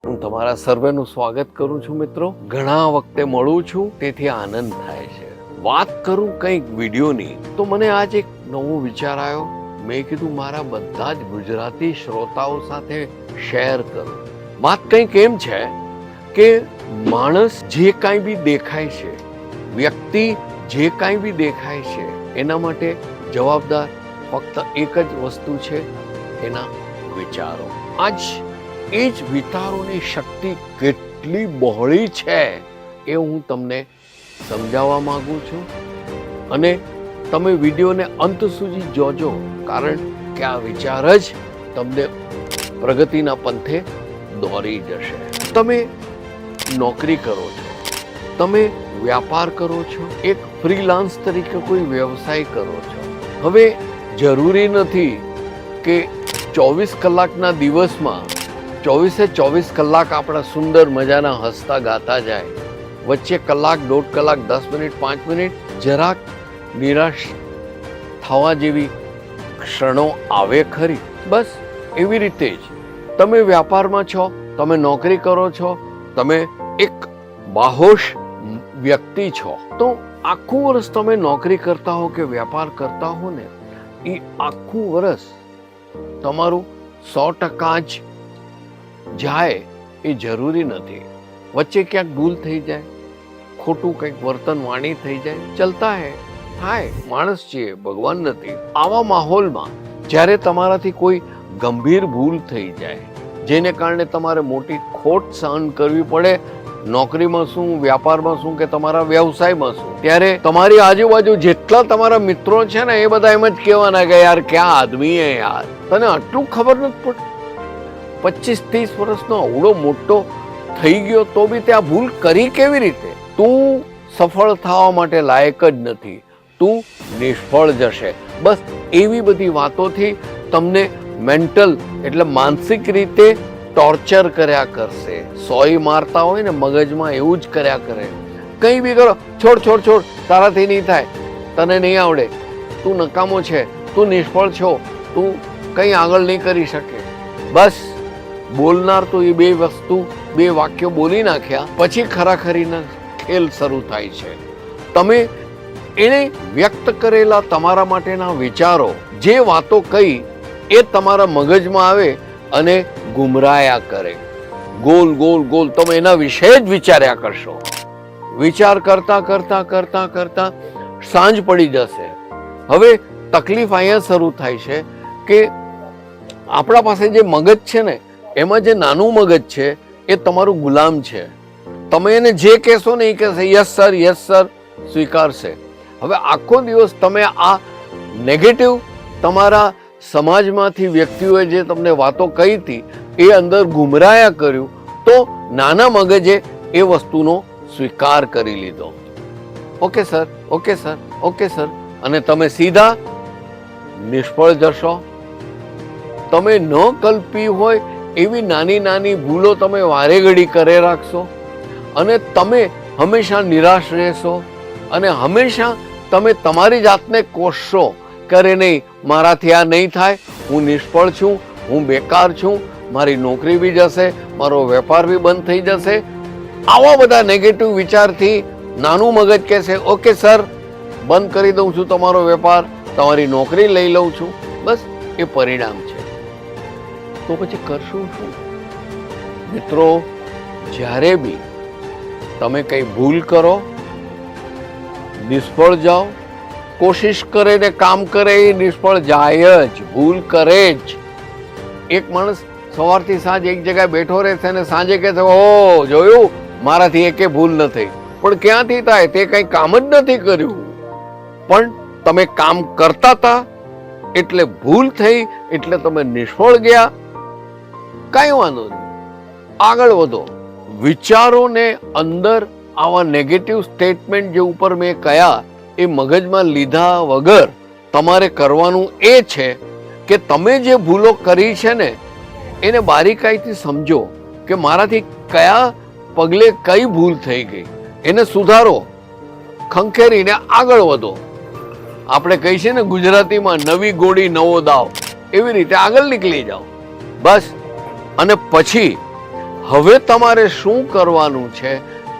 હું તમારા સર્વેનું સ્વાગત કરું છું મિત્રો. ઘણા વખતે મળું છું તેથી આનંદ થાય છે. વાત કરું કંઈક વિડીયોની તો મને આજ એક નવો વિચાર આવ્યો. મેં કીધું મારા બધા જ ગુજરાતી શ્રોતાઓ સાથે શેર કરું. વાત કંઈક એમ છે કે માણસ જે કાંઈ બી દેખાય છે, વ્યક્તિ જે કાંઈ બી દેખાય છે, એના માટે જવાબદાર ફક્ત એક જ વસ્તુ છે, એના વિચારો. આજ એ જ વિચારોની શક્તિ કેટલી બહોળી છે એ હું તમને સમજાવવા માંગુ છું. અને તમે વિડીયોને અંત સુધી જોજો, કારણ કે આ વિચાર જ તમને પ્રગતિના પંથે દોરી જશે. તમે નોકરી કરો છો, તમે વ્યાપાર કરો છો, એક ફ્રીલાન્સ તરીકે કોઈ વ્યવસાય કરો છો. હવે જરૂરી નથી કે 24 કલાકના દિવસમાં 24 કલાક આપણા સુંદર મજાના હસતા ગાતા જાય. વચ્ચે કલાક, 1.5 કલાક, 10 મિનિટ, 5 મિનિટ જરાક નિરાશ થવા જેવી ક્ષણો આવે ખરી. બસ એવી રીતે જ તમે વ્યાપારમાં છો, તમે નોકરી કરો છો, તમે એક બાહોશ વ્યક્તિ છો, તો આખું વર્ષ તમે નોકરી કરતા હો કે વ્યાપાર કરતા હો ને, એ આખું વર્ષ તમારું 100% જ જાય એ જરૂરી નથી. વચ્ચે ક્યાંક ભૂલ થઈ જાય, ખોટું કંઈક વર્તન વાણી થઈ જાય, ચલતા હે, થાય, માણસ છીએ, ભગવાન નથી. આવા માહોલમાં જ્યારે તમારાથી કોઈ ગંભીર ભૂલ થઈ જાય, જેને કારણે તમારે મોટી ખોટ સહન કરવી પડે, નોકરીમાં શું, વ્યાપારમાં શું કે તમારા વ્યવસાયમાં શું, ત્યારે તમારી આજુબાજુ જેટલા તમારા મિત્રો છે ને એ બધા એમ જ કહેવાના કે યાર ક્યાં આદમી હે યાર, તને આટલું ખબર નથી પડતી. 25-30 વર્ષનો અવડો મોટો થઈ ગયો તો બી તે આ ભૂલ કરી કેવી રીતે? તું સફળ થવા માટે લાયક જ નથી, તું નિષ્ફળ જશે. બસ એવી બધી વાતોથી તમને મેન્ટલ એટલે માનસિક રીતે ટોર્ચર કર્યા કરશે. સોય મારતા હોય ને મગજમાં એવું જ કર્યા કરે. કંઈ બી કરો, છોડ છોડ છોડ, તારાથી નહીં થાય, તને નહીં આવડે, તું નકામો છે, તું નિષ્ફળ છો, તું કંઈ આગળ નહીં કરી શકે. બસ બોલનાર તો એ બે વાક્યો બોલી નાખ્યા પછી ખરાખરીના ખેલ શરૂ થાય છે. તમે એને વ્યક્ત કરેલા તમારા માટેના વિચારો, જે વાતો કહી એ તમારા મગજમાં આવે અને ગુમરાયા કરે. ગોલ ગોલ ગોલ તમે એના વિશે જ વિચાર્યા કરશો. વિચાર કરતા કરતા કરતા કરતા સાંજ પડી જશે. હવે તકલીફ અહીંયા શરૂ થાય છે કે આપણા પાસે જે મગજ છે ને, એમાં જે નાનું મગજ છે એ તમારું ગુલામ છે. તમે એને જે કહેશો ને એ કહેશે યસ સર સ્વીકારશે. હવે આખો દિવસ તમે આ નેગેટિવ તમારા સમાજમાંથી વ્યક્તિઓએ જે તમને વાતો કહી હતી એ અંદર ગુમરાયા કર્યું, તો નાના મગજે એ વસ્તુનો સ્વીકાર કરી લીધો. Okay sir, okay sir, okay sir, અને તમે સીધા નિષ્ફળ જશો. તમે ન કલ્પી હોય એવી નાની નાની ભૂલો તમે વારે ઘડી કરે રાખશો અને તમે હંમેશા નિરાશ રહેશો અને હંમેશા તમે તમારી જાતને કોસશો કરે નહીં, મારાથી આ નહીં થાય, હું નિષ્ફળ છું, હું બેકાર છું, મારી નોકરી બી જશે, મારો વેપાર બી બંધ થઈ જશે. આવા બધા નેગેટિવ વિચારથી નાનું મગજ કહેશે ઓકે સર, બંધ કરી દઉં છું તમારો વેપાર, તમારી નોકરી લઈ લઉં છું. બસ એ પરિણામ છે. તો પછી કરશું શું? મિત્રો, જ્યારે બી તમે કંઈ ભૂલ કરો, નિષ્ફળ જાઓ, કોશિશ કરે ને કામ કરે એ નિષ્ફળ જાય જ, ભૂલ કરે જ. એક માણસ સવારથી સાંજ એક જગ્યાએ બેઠો રહેશે ને સાંજે કહેશે ઓ જોયું મારાથી એકે ભૂલ ન થઈ. પણ ક્યાંથી થાય? તે કંઈ કામ જ નથી કર્યું. પણ તમે કામ કરતા હતા એટલે ભૂલ થઈ, એટલે તમે નિષ્ફળ ગયા. કાંઈ વાંધો નહીં, આગળ વધો. વિચારોને અંદર આવા નેગેટિવ સ્ટેટમેન્ટ જે ઉપર મેં કયા એ મગજમાં લીધા વગર તમારે કરવાનું એ છે કે તમે જે ભૂલો કરી છે ને એને બારીકાઈથી સમજો કે મારાથી કયા પગલે કઈ ભૂલ થઈ ગઈ, એને સુધારો, ખંખેરીને આગળ વધો. આપણે કહીએ છીએ ને ગુજરાતીમાં નવી ગોળી નવો દાવ, એવી રીતે આગળ નીકળી જાઓ. બસ. અને પછી હવે તમારે શું કરવાનું છે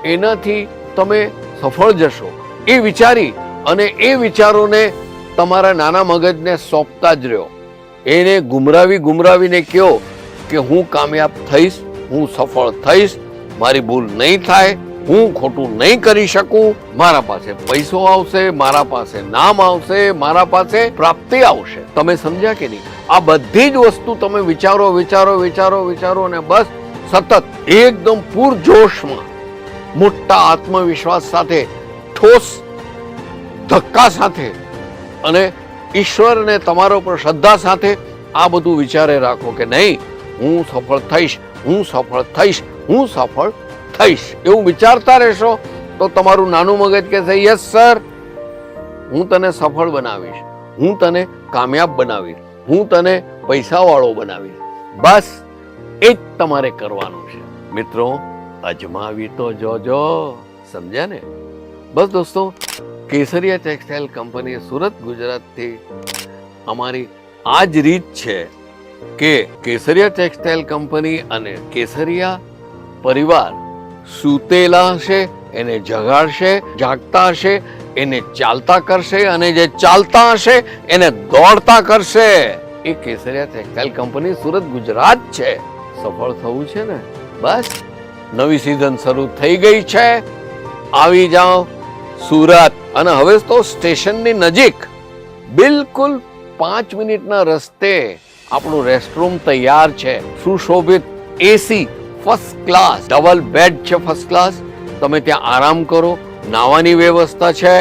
એનાથી તમે સફળ જશો એ વિચારી અને એ વિચારોને તમારા નાના મગજને સોંપતા જ રહ્યો. એને ગુમરાવીને કહો કે હું કામયાબ થઈશ, હું સફળ થઈશ, મારી ભૂલ નહીં થાય, હું ખોટું નહીં કરી શકું, મારા પાસે પૈસો આવશે, મારા પાસે નામ આવશે, મારા પાસે પ્રાપ્તિ આવશે. તમે સમજ્યા કે નહીં? આ બધી જ વસ્તુ તમે વિચારો અને બસ સતત એકદમ પૂરજોશમાં મોટા આત્મવિશ્વાસ સાથે, ઠોસ ધક્કા સાથે અને ઈશ્વરને તમારા ઉપર શ્રદ્ધા સાથે આ બધું વિચારે રાખો કે નહીં, હું સફળ થઈશ, હું સફળ થઈશ, હું સફળ થઈશ. એવું વિચારતા રહેશો તો તમારું નાનું મગજ કહેશે યસ સર, હું તને સફળ બનાવીશ, હું તને કામયાબ બનાવીશ, હું તને પૈસાવાળો બનાવીશ. બસ એ જ તમારે કરવાનું છે. મિત્રો, અજમાવી તો જોજો. સમજ્યા ને? બસ દોસ્તો, કેસરિયા ટેક્સટાઇલ કંપની સુરત ગુજરાતથી અમારી આ જ રીત છે કે કેસરિયા ટેક્સટાઇલ કંપની અને કેસરિયા પરિવાર સૂતેલા હશે એને જગાડશે, જાગતા હશે એને ચાલતા કરશે, અને જે ચાલતા હશે એને દોડતા કરશે. એ કેસરિયા ટેક્સટાઇલ કંપની સુરત ગુજરાત છે. સફળ થવું છે ને? બસ નવી સિઝન શરૂ થઈ ગઈ છે. આવી જાઓ સુરત. અને હવે તો સ્ટેશનની નજીક બિલકુલ 5 મિનિટના રસ્તે આપણું રેસ્ટરૂમ તૈયાર છે. સુશોભિત AC first class double bed છે. First class. તમે ત્યાં આરામ કરો. નાવાની વ્યવસ્થા છે,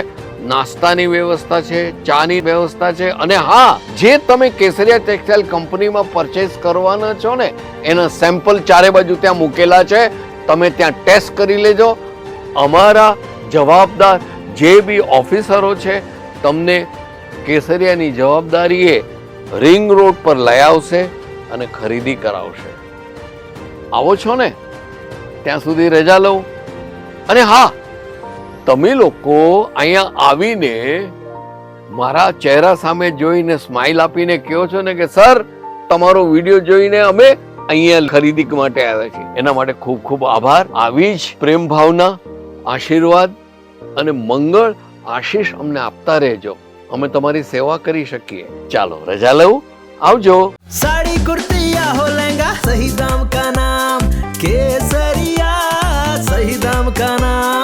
નાસ્તાની વ્યવસ્થા છે, ચાની વ્યવસ્થા છે. અને હા, જે તમે કેસરિયા ટેક્સટાઇલ કંપનીમાં પરચેસ કરવાના છો ને એના સેમ્પલ ચારે બાજુ ત્યાં મૂકેલા છે. તમે ત્યાં ટેસ્ટ કરી લેજો. અમારા જવાબદાર જે બી ઓફિસરો છે તમને કેસરિયાની જવાબદારીએ રિંગ રોડ પર લઈ આવશે અને ખરીદી કરાવશે. આવો છો ને? ત્યાં સુધી રજા લઉં. અને હા, તમે લોકો અહીંયા આવીને મારા ચહેરા સામે જોઈને સ્માઈલ આપીને કહો છો ને કે સર, તમારો વિડીયો જોઈને અમે અહીંયા ખરીદી માટે આવ્યા છીએ. એના માટે ખૂબ ખૂબ આભાર. આવી જ પ્રેમ ભાવના, આશીર્વાદ અને મંગળ આશીષ અમને આપતા રહેજો. અમે તમારી સેવા કરી શકીએ. ચાલો રજા લઉં. આવજો. साड़ी कुर्ती या हो लहंगा, सही दाम का नाम केसरिया, सही दाम का नाम.